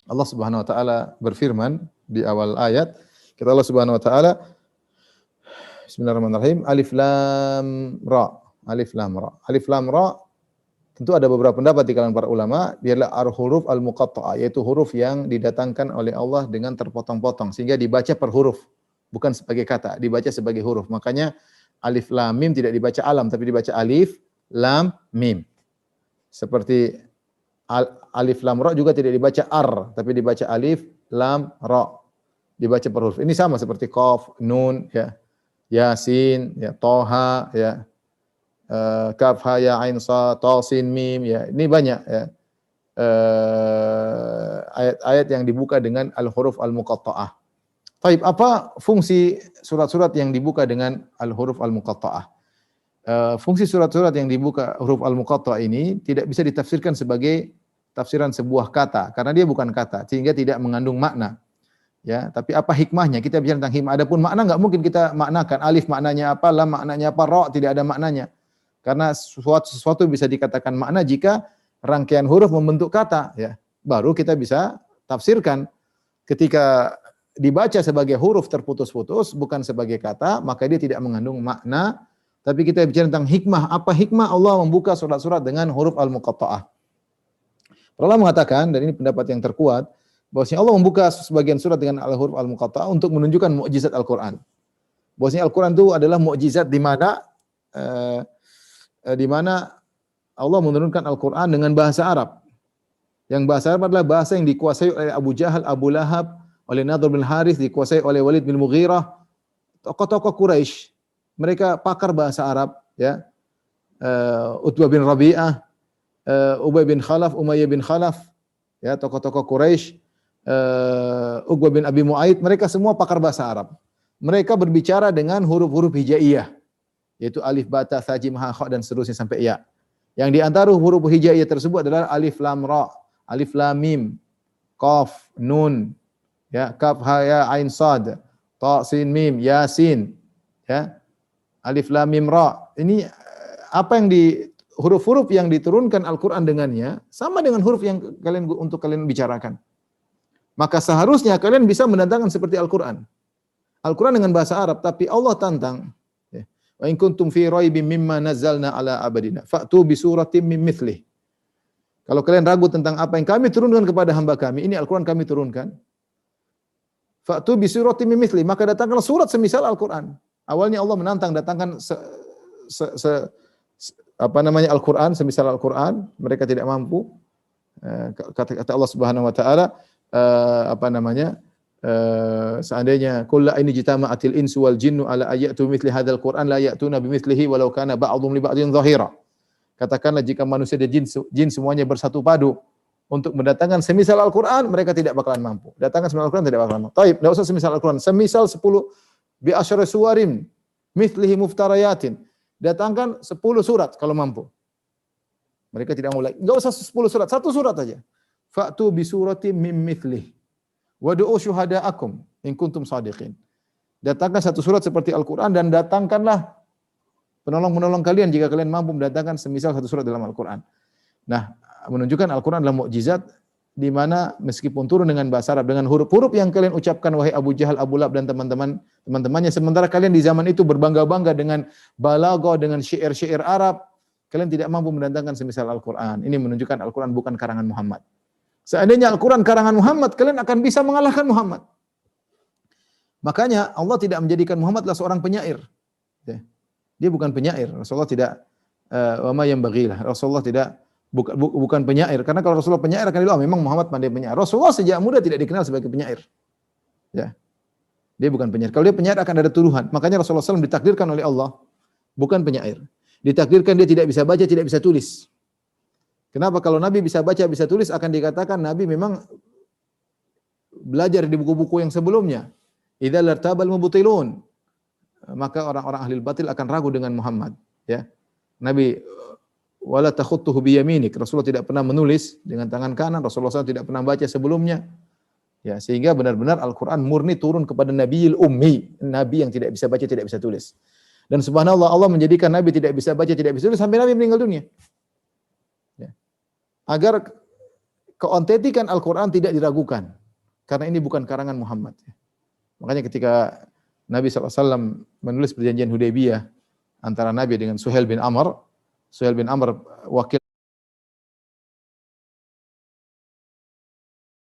Allah Subhanahu wa taala berfirman di awal ayat, kata Allah Subhanahu wa taala, Bismillahirrahmanirrahim, Alif Lam Ra. Alif Lam Ra. Alif Lam Ra tentu ada beberapa pendapat di kalangan para ulama, dia adalah huruf al-muqatta'ah, yaitu huruf yang didatangkan oleh Allah dengan terpotong-potong sehingga dibaca per huruf, bukan sebagai kata, dibaca sebagai huruf. Makanya Alif Lam Mim tidak dibaca alam tapi dibaca Alif Lam Mim. Seperti Alif Lam Ra juga tidak dibaca ar, tapi dibaca Alif Lam Ra. Dibaca per huruf. Ini sama seperti Qaf, Nun, ya, Yasin, ya, Toha, ya, Kaf, Ha, Ya, Ain, Sa, Ta, Sin, Mim, ya. Ini banyak, ya. Ayat-ayat yang dibuka dengan al-huruf al-muqatta'ah. Taib, apa fungsi surat-surat yang dibuka dengan al-huruf al-muqatta'ah? Fungsi surat-surat yang dibuka huruf al-muqatta'ah ini tidak bisa ditafsirkan sebagai tafsiran sebuah kata karena dia bukan kata sehingga tidak mengandung makna. Ya, tapi apa hikmahnya? Kita bicara tentang hikmah. Adapun makna enggak mungkin kita maknakan. Alif maknanya apa, lam maknanya apa, ra tidak ada maknanya. Karena sesuatu bisa dikatakan makna jika rangkaian huruf membentuk kata, ya. Baru kita bisa tafsirkan. Ketika dibaca sebagai huruf terputus-putus bukan sebagai kata, maka dia tidak mengandung makna. Tapi kita bicara tentang hikmah. Apa hikmah Allah membuka surat-surat dengan huruf al-muqatta'ah? Allah mengatakan, dan ini pendapat yang terkuat, bahwasanya Allah membuka sebagian surat dengan al-huruf al-muqatta'ah untuk menunjukkan mukjizat Al-Qur'an. Bahwasanya Al-Qur'an itu adalah mukjizat di mana Allah menurunkan Al-Qur'an dengan bahasa Arab. Yang bahasa Arab adalah bahasa yang dikuasai oleh Abu Jahal, Abu Lahab, oleh Nadhr bin Harith, dikuasai oleh Walid bin Mughirah, tokoh-tokoh Quraisy. Mereka pakar bahasa Arab, ya. Utbah bin Rabi'ah, Ubay bin Khalaf, Umayyah bin Khalaf, ya, tokoh-tokoh Quraisy. Uqbah bin Abi Mu'aid, mereka semua pakar bahasa Arab. Mereka berbicara dengan huruf-huruf hijaiyah, yaitu alif, ba, ta, tha, jim, ha, kha dan seterusnya sampai ya. Yang di antara huruf hijaiyah tersebut adalah alif, lam, ra, alif, lam, mim, qaf, nun, ya, kaf, ha, ya, ain, sad, ta, sin, mim, yasin, ya, alif, lam, mim, ra. Ini apa yang huruf-huruf yang diturunkan Al-Qur'an dengannya sama dengan huruf yang untuk kalian bicarakan. Maka seharusnya kalian bisa mendatangkan seperti Al-Qur'an. Al-Qur'an dengan bahasa Arab, tapi Allah tantang. Wa in kuntum fi raibin mimma nazzalna ala abadina fa'tu bi suratin min mithlih. Kalau kalian ragu tentang apa yang kami turunkan kepada hamba kami, ini Al-Qur'an kami turunkan. Fa'tu bi suratin min mithlih, maka datangkanlah surat semisal Al-Qur'an. Awalnya Allah menantang, datangkan Al-Qur'an semisal Al-Qur'an, mereka tidak mampu. Kata Allah Subhanahu wa taala, seandainya qul la in jitama'atil insu wal jinnu ala ayatu mithli hadzal qur'an la ya'tuna bimithlihi walau kana ba'dhum li ba'dhin dhahira. Katakanlah jika manusia dan jin semuanya bersatu padu untuk mendatangkan semisal Al-Qur'an, mereka tidak bakalan mampu. Datangkan semisal Al-Qur'an tidak bakalan mampu. Taib, enggak usah semisal Al-Qur'an, semisal 10 bi asyri suwarin mithlihi muftarayatin. Datangkan 10 surat kalau mampu. Mereka tidak mau lagi. Enggak usah 10 surat, satu surat aja. Fa'tu bi suratin mim mithlih. Wad'u syuhada'akum in kuntum shadiqin. Datangkan satu surat seperti Al-Qur'an dan datangkanlah penolong-penolong kalian jika kalian mampu mendatangkan semisal satu surat dalam Al-Qur'an. Nah, menunjukkan Al-Qur'an adalah mukjizat di mana meskipun turun dengan bahasa Arab dengan huruf-huruf yang kalian ucapkan wahai Abu Jahal, Abu Lahab dan teman-temannya, sementara kalian di zaman itu berbangga-bangga dengan balaghah, dengan syair-syair Arab, kalian tidak mampu mendatangkan semisal Al-Qur'an. Ini menunjukkan Al-Qur'an bukan karangan Muhammad. Seandainya Al-Quran karangan Muhammad, kalian akan bisa mengalahkan Muhammad. Makanya Allah tidak menjadikan Muhammadlah seorang penyair. Dia bukan penyair. Rasulullah tidak wa ma yanbaghilah. Rasulullah tidak bukan penyair. Karena kalau Rasulullah penyair akan dibilang memang Muhammad pandai penyair. Rasulullah sejak muda tidak dikenal sebagai penyair. Ya. Dia bukan penyair. Kalau dia penyair akan ada tuduhan. Makanya Rasulullah SAW ditakdirkan oleh Allah bukan penyair. Ditakdirkan dia tidak bisa baca, tidak bisa tulis. Kenapa? Kalau Nabi bisa baca, bisa tulis, akan dikatakan Nabi memang belajar di buku-buku yang sebelumnya. Idza lartabal mubtilun. Maka orang-orang ahli batil akan ragu dengan Muhammad. Ya. Nabi wala takhutuhu biyaminik. Rasulullah tidak pernah menulis dengan tangan kanan. Rasulullah SAW tidak pernah baca sebelumnya. Ya, sehingga benar-benar Al-Quran murni turun kepada Nabiyil Ummi. Nabi yang tidak bisa baca, tidak bisa tulis. Dan subhanallah, Allah menjadikan Nabi tidak bisa baca, tidak bisa tulis sampai Nabi meninggal dunia. Agar keontentikan Al-Quran tidak diragukan. Karena ini bukan karangan Muhammad. Makanya ketika Nabi SAW menulis perjanjian Hudaybiyah antara Nabi dengan Suhail bin Amr wakil